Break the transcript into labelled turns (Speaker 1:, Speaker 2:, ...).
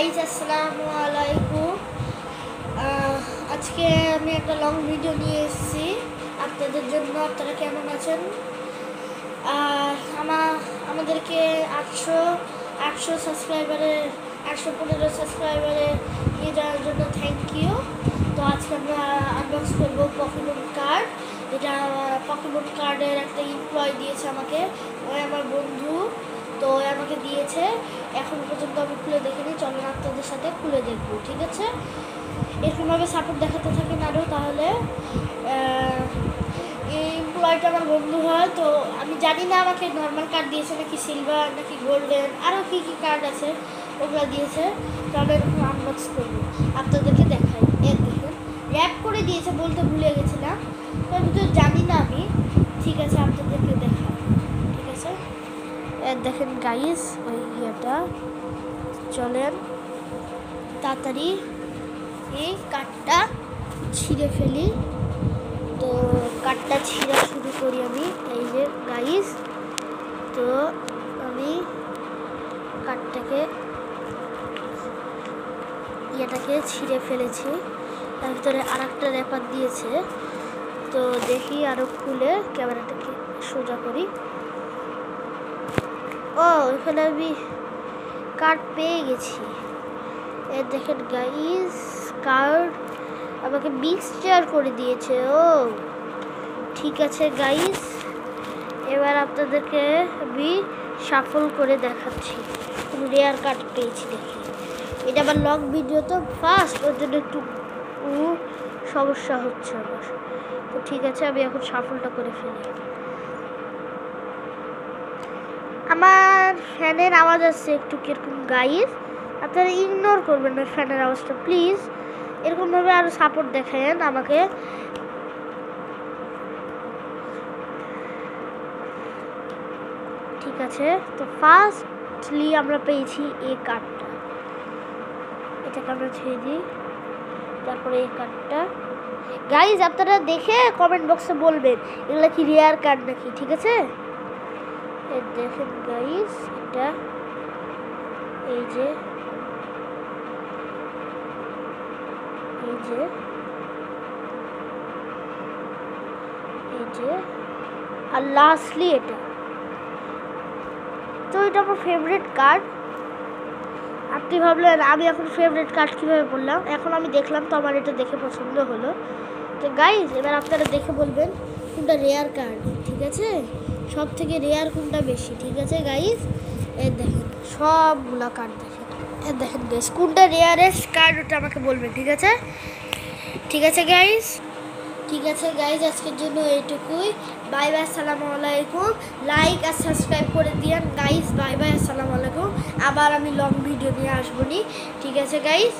Speaker 1: Guys আসসালামু আলাইকুম। আজকে আমি একটা লং ভিডিও নিয়ে এসেছি আপনাদের জন্য। আপনারা কেমন আছেন? আমাদেরকে 800 সাবস্ক্রাইবারে 815 সাবস্ক্রাইবারে নিয়ে যাওয়ার জন্য থ্যাংক ইউ। তো আজকে আমরা আনবক্স করবো পকেমন কার্ড। এটা পকেমন কার্ডের একটা এমপ্লয় দিয়েছে আমাকে, ওই আমার বন্ধু। তো আমাকে দিয়েছে, এখন পর্যন্ত আমি খুলে দেখিনি। চলেন আপনাদের সাথে খুলে দেখবো, ঠিক আছে? এরকমভাবে সাপোর্ট দেখাতে থাকেন আরও, তাহলে এই এমপ্লয়টা আমার বন্ধু হয়। তো আমি জানি না আমাকে নর্মাল কার্ড দিয়েছে নাকি সিলভার নাকি গোল্ডেন, আরও কী কী কার্ড আছে ওগুলো দিয়েছে। তাহলে এরকম আনবক্স করবো, আপনাদেরকে দেখাই। এর দেখুন র্যাপ করে দিয়েছে, বলতে ভুলে গেছিলাম। তার ভিতরে জানি না আমি, ঠিক আছে আপনাদেরকে দেখাই, ঠিক আছে? দেখেন গাইস ওই ইয়েটা, চলেন তাড়াতাড়ি এই কাঠটা ছিঁড়ে ফেলি। তো কাঠটা ছিঁড়া শুরু করি আমি। এই যে গাইস, তো আমি কাঠটাকে ইয়েটাকে ছিঁড়ে ফেলেছি। তার ভিতরে আর একটা র্যাপার দিয়েছে। তো দেখি আরও খুলে ক্যামেরাটাকে সোজা করি। ও এখানে আমি কার্ড পেয়ে গেছি। দেখেন গাইস, কার্ড আমাকে মিক্সচার করে দিয়েছে। ও ঠিক আছে গাইস, এবার আপনাদেরকে আমি শাফল করে দেখাচ্ছি। রেয়ার কার্ড পেয়েছি দেখি। এটা আবার লং ভিডিও তো ফার্স্ট, ওর জন্য একটু সমস্যা হচ্ছে আমার। তো ঠিক আছে, আমি এখন শাফলটা করে ফেলি। আমার ফ্যানের আওয়াজ আসছে একটু কিরকম গাইস, আপনারা ইগনোর করবেন না ফ্যানের আওয়াজটা প্লিজ। এরকমভাবে আরও সাপোর্ট দেখেন আমাকে। ঠিক আছে, তো ফার্স্টলি আমরা পেয়েছি এই কার্ডটা। এটাকে আমরা ছেড়ে দিই। তারপরে এই কার্ডটা গাইস আপনারা দেখে কমেন্ট বক্সে বলবেন এগুলো কি রেয়ার কার্ড নাকি, ঠিক আছে? দেখেন গাইস, এটা এই যে আর লাস্টলি এটা। তো এটা আমার ফেভারিট কার্ড। আপনি ভাবলেন আমি এখন ফেভারিট কার্ড কীভাবে বললাম, এখন আমি দেখলাম তো আমার এটা দেখে পছন্দ হলো। তো গাইজ এবার আপনারা দেখে বলবেন কোনটা রেয়ার কার্ড, ঠিক আছে? সব থেকে রেয়ার কোনটা বেশি, ঠিক আছে গাইজ? এর দেখেন সবগুলা কার্ড দেখেন। এর দেখেন গাইজ কোনটা রেয়ারেস্ট কার্ড ওটা আমাকে বলবেন, ঠিক আছে? ঠিক আছে গাইজ, ঠিক আছে গাইজ, আজকের জন্য এইটুকুই। বাই বাই, আসসালামু আলাইকুম। লাইক আর সাবস্ক্রাইব করে দিয়েন গাইজ। বাই বাই, আসসালামু আলাইকুম। আবার আমি লং ভিডিও নিয়ে আসবো নি, ঠিক আছে গাইজ?